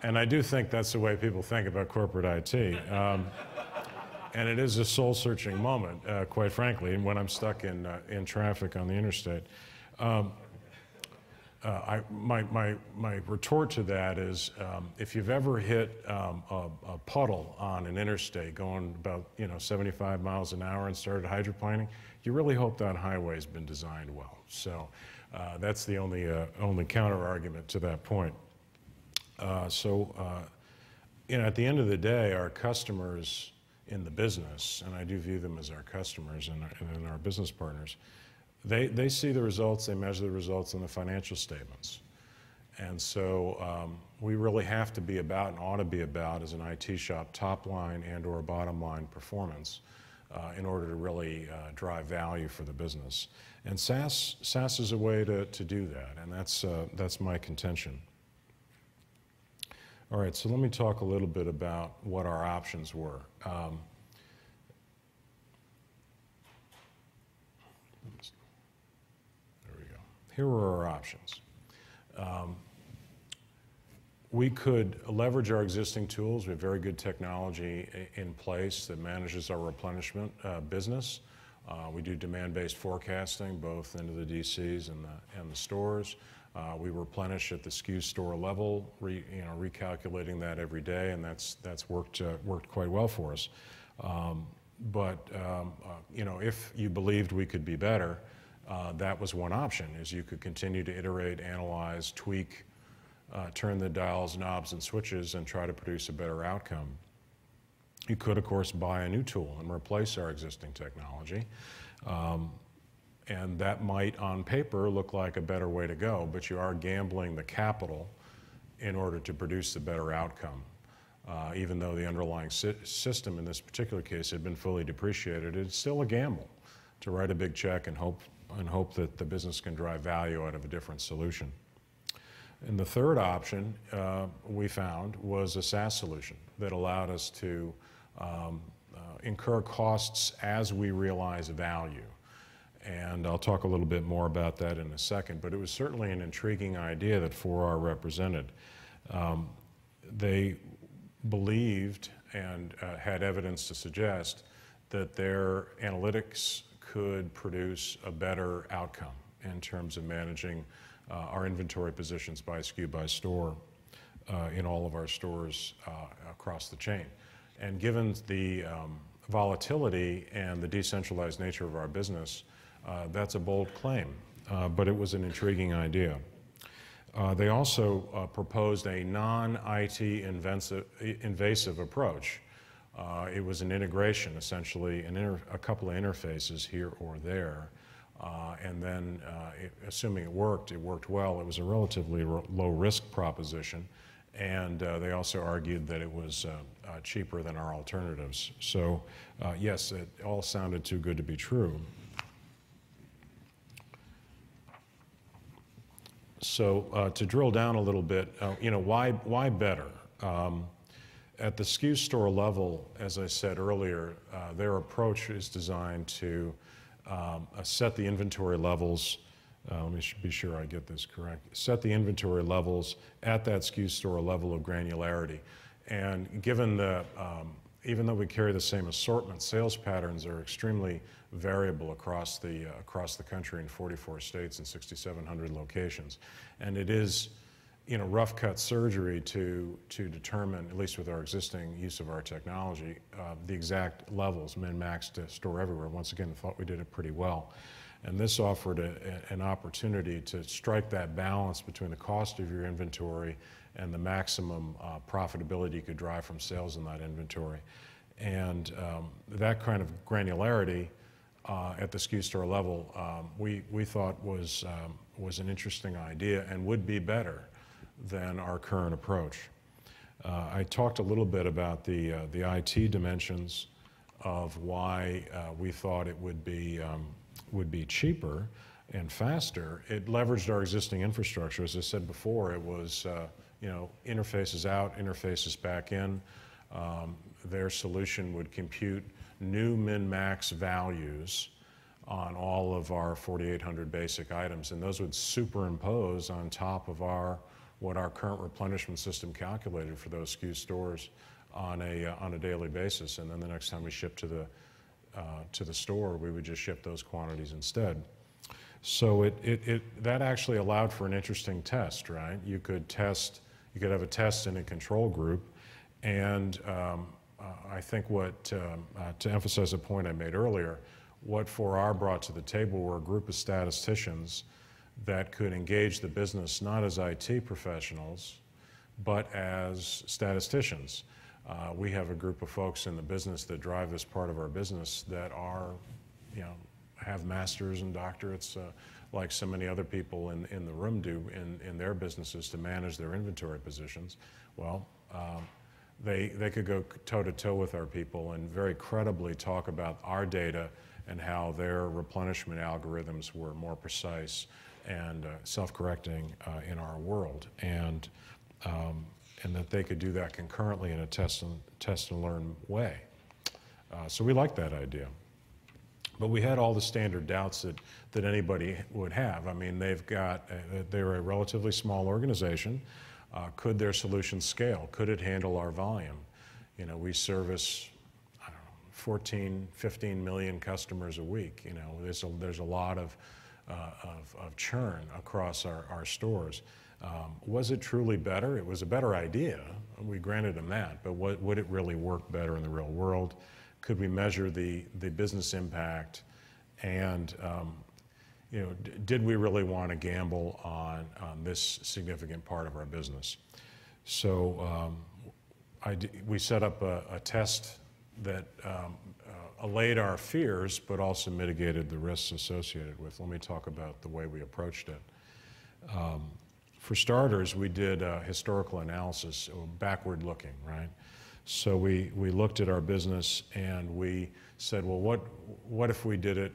And I do think that's the way people think about corporate IT. And it is a soul-searching moment, quite frankly, when I'm stuck in traffic on the interstate. My retort to that is, if you've ever hit a puddle on an interstate going about 75 miles an hour and started hydroplaning, you really hope that highway's been designed well. So that's the only counter argument to that point. At the end of the day, our customers in the business, and I do view them as our customers and our business partners, they see the results, they measure the results in the financial statements. And so we really have to be about and ought to be about, as an IT shop, top line and or bottom line performance in order to really drive value for the business. And SaaS is a way to do that, and that's my contention. All right, so let me talk a little bit about what our options were. There we go. Here were our options. We could leverage our existing tools. We have very good technology in place that manages our replenishment business. We do demand-based forecasting, both into the DCs and the stores. We replenish at the SKU store level, recalculating that every day, and that's worked quite well for us. If you believed we could be better, that was one option, is you could continue to iterate, analyze, tweak, turn the dials, knobs, and switches and try to produce a better outcome. You could, of course, buy a new tool and replace our existing technology. And that might, on paper, look like a better way to go, but you are gambling the capital in order to produce the better outcome. Even though the underlying system in this particular case had been fully depreciated, it's still a gamble to write a big check and hope that the business can drive value out of a different solution. And the third option we found was a SaaS solution that allowed us to incur costs as we realize value. And I'll talk a little bit more about that in a second, but it was certainly an intriguing idea that 4R represented. They believed and had evidence to suggest that their analytics could produce a better outcome in terms of managing our inventory positions by SKU by store in all of our stores across the chain. And given the volatility and the decentralized nature of our business, that's a bold claim, but it was an intriguing idea. They also proposed a non-IT invasive approach. It was an integration, essentially, a couple of interfaces here or there. And then, assuming it worked well. It was a relatively low-risk proposition. And they also argued that it was cheaper than our alternatives. So, yes, it all sounded too good to be true. So to drill down a little bit, why better? At the SKU store level, as I said earlier, their approach is designed to set the inventory levels. Let me be sure I get this correct. Set the inventory levels at that SKU store level of granularity. And given even though we carry the same assortment, sales patterns are extremely variable across the country in 44 states and 6,700 locations. And it is, rough cut surgery to determine, at least with our existing use of our technology, the exact levels, min, max, to store everywhere. Once again, I thought we did it pretty well. And this offered an opportunity to strike that balance between the cost of your inventory and the maximum profitability you could drive from sales in that inventory. And that kind of granularity at the SKU store level, we thought was an interesting idea and would be better than our current approach. I talked a little bit about the IT dimensions of why we thought it would be cheaper and faster. It leveraged our existing infrastructure. As I said before, it was interfaces out, interfaces back in. Their solution would compute new min-max values on all of our 4,800 basic items, and those would superimpose on top of our what our current replenishment system calculated for those SKU stores on a daily basis, and then the next time we shipped to the store, we would just ship those quantities instead. So that actually allowed for an interesting test, right? You could have a test in a control group, and I think to emphasize a point I made earlier, what 4R brought to the table were a group of statisticians that could engage the business not as IT professionals, but as statisticians. We have a group of folks in the business that drive this part of our business that have masters and doctorates, like so many other people in the room do in their businesses to manage their inventory positions. Well, they could go toe-to-toe with our people and very credibly talk about our data and how their replenishment algorithms were more precise and self-correcting in our world, and that they could do that concurrently in a test and learn way. So we liked that idea. But we had all the standard doubts that anybody would have. I mean, they're a relatively small organization. Could their solution scale? Could it handle our volume? You know, we service, I don't know, 14, 15 million customers a week. You know, there's a lot of churn across our stores. Was it truly better? It was a better idea. We granted them that, but would it really work better in the real world? Could we measure the business impact? And did we really want to gamble on this significant part of our business? So we set up a test that allayed our fears, but also mitigated the risks associated with. Let me talk about the way we approached it. For starters, we did a historical analysis, backward looking, right? So we looked at our business and we said, well, what if we did it,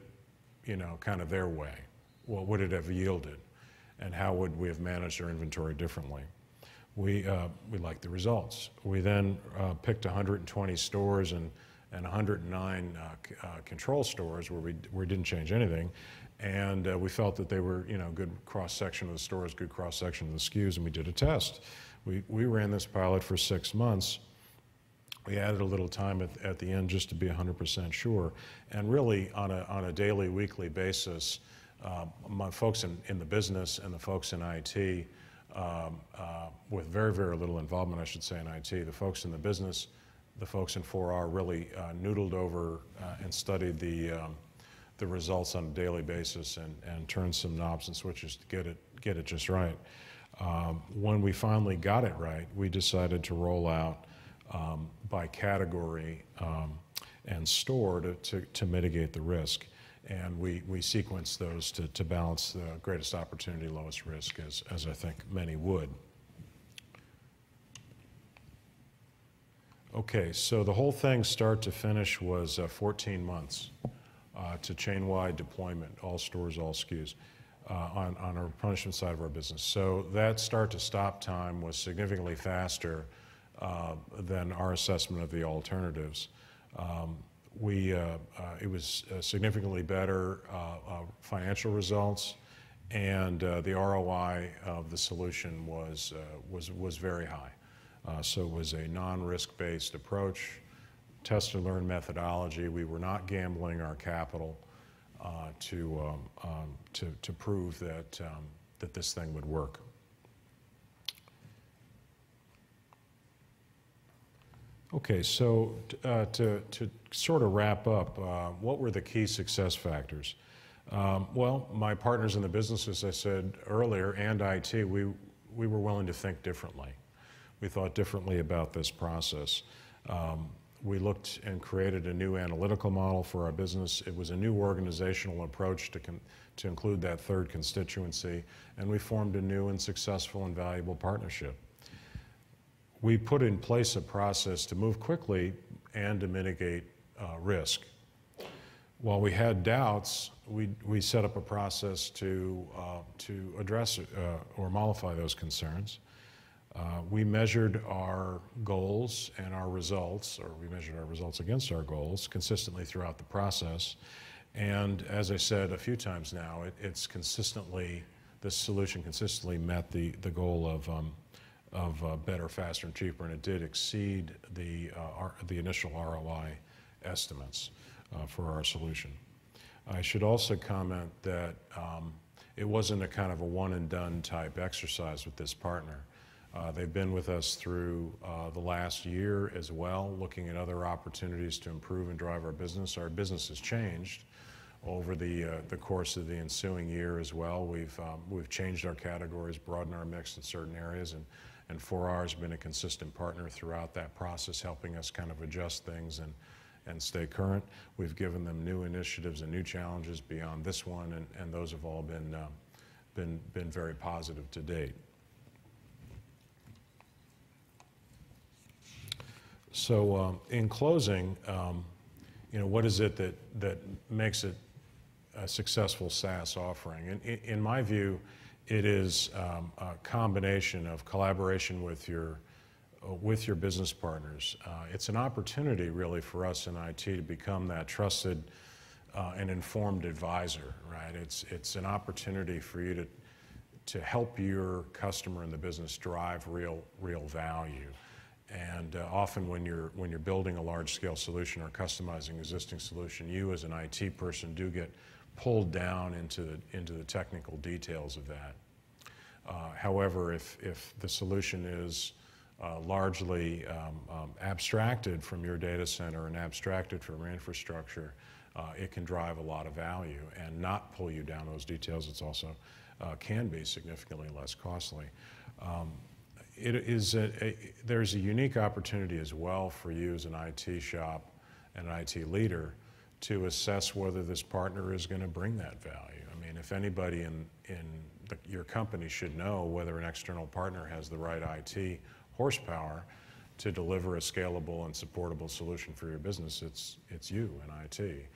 kind of their way? What would it have yielded? And how would we have managed our inventory differently? We liked the results. We then picked 120 stores and 109 control stores where we didn't change anything. And we felt that they were, good cross-section of the stores, good cross-section of the SKUs, and we did a test. We ran this pilot for 6 months. We added a little time at the end just to be 100% sure. And really, on a daily, weekly basis, my folks in the business and the folks in IT, with very, very little involvement, I should say, in IT, the folks in the business, the folks in 4R really noodled over and studied the results on a daily basis and turned some knobs and switches to get it just right. When we finally got it right, we decided to roll out by category and store to mitigate the risk. And we sequenced those to balance the greatest opportunity, lowest risk, as I think many would. Okay, so the whole thing start to finish was 14 months to chain-wide deployment, all stores, all SKUs, on our replenishment side of our business. So that start-to-stop time was significantly faster than our assessment of the alternatives. It was significantly better financial results, and the ROI of the solution was very high. So it was a non-risk-based approach, test and learn methodology. We were not gambling our capital to prove that this thing would work. Okay, so to sort of wrap up, what were the key success factors? Well, my partners in the business, as I said earlier, and IT, we were willing to think differently. We thought differently about this process. We looked and created a new analytical model for our business. It was a new organizational approach to include that third constituency, and we formed a new and successful and valuable partnership. We put in place a process to move quickly and to mitigate risk. While we had doubts, we set up a process to address or mollify those concerns. We measured our goals and our results, or we measured our results against our goals consistently throughout the process. And as I said a few times now, it's consistently this solution consistently met the goal of better, faster, and cheaper, and it did exceed the initial ROI estimates for our solution. I should also comment that it wasn't a kind of a one-and-done type exercise with this partner. They've been with us through the last year as well, looking at other opportunities to improve and drive our business. Our business has changed over the course of the ensuing year as well. We've changed our categories, broadened our mix in certain areas, and 4R has been a consistent partner throughout that process, helping us kind of adjust things and stay current. We've given them new initiatives and new challenges beyond this one, and those have all been very positive to date. So in closing, what is it that makes it a successful SaaS offering? In my view, it is a combination of collaboration with your business partners. It's an opportunity really for us in IT to become that trusted and informed advisor, right? It's an opportunity for you to help your customer in the business drive real value. And often when you're building a large-scale solution or customizing an existing solution, you as an IT person do get pulled down into the technical details of that. However, if the solution is largely abstracted from your data center and abstracted from your infrastructure, it can drive a lot of value and not pull you down those details. It's also can be significantly less costly. There's a unique opportunity as well for you as an IT shop and an IT leader to assess whether this partner is going to bring that value. I mean, if anybody in your company should know whether an external partner has the right IT horsepower to deliver a scalable and supportable solution for your business, it's you in IT.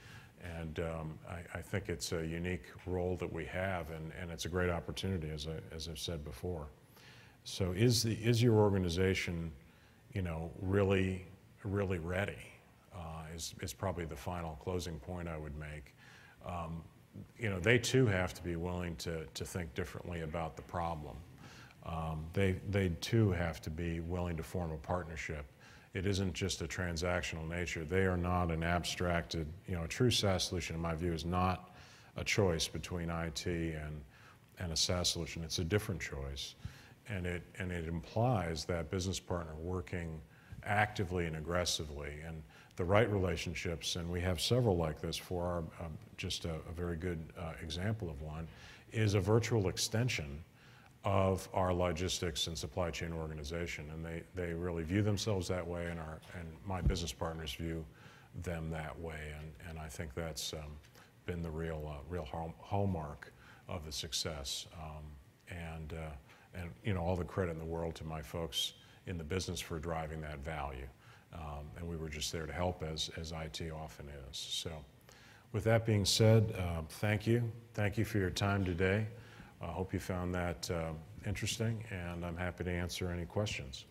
And I think it's a unique role that we have, and it's a great opportunity, as I've said before. So is your organization, really ready? Is probably the final closing point I would make. They too have to be willing to think differently about the problem. They too have to be willing to form a partnership. It isn't just a transactional nature. They are not an abstracted, a true SaaS solution in my view is not a choice between IT and a SaaS solution. It's a different choice. And it implies that business partner working actively and aggressively, and the right relationships, and we have several like this. For our just a very good example of one is a virtual extension of our logistics and supply chain organization, and they really view themselves that way, and my business partners view them that way, and I think that's been the real hallmark of the success. And all the credit in the world to my folks in the business for driving that value. And we were just there to help, as IT often is. So with that being said, thank you. Thank you for your time today. I hope you found that interesting, and I'm happy to answer any questions.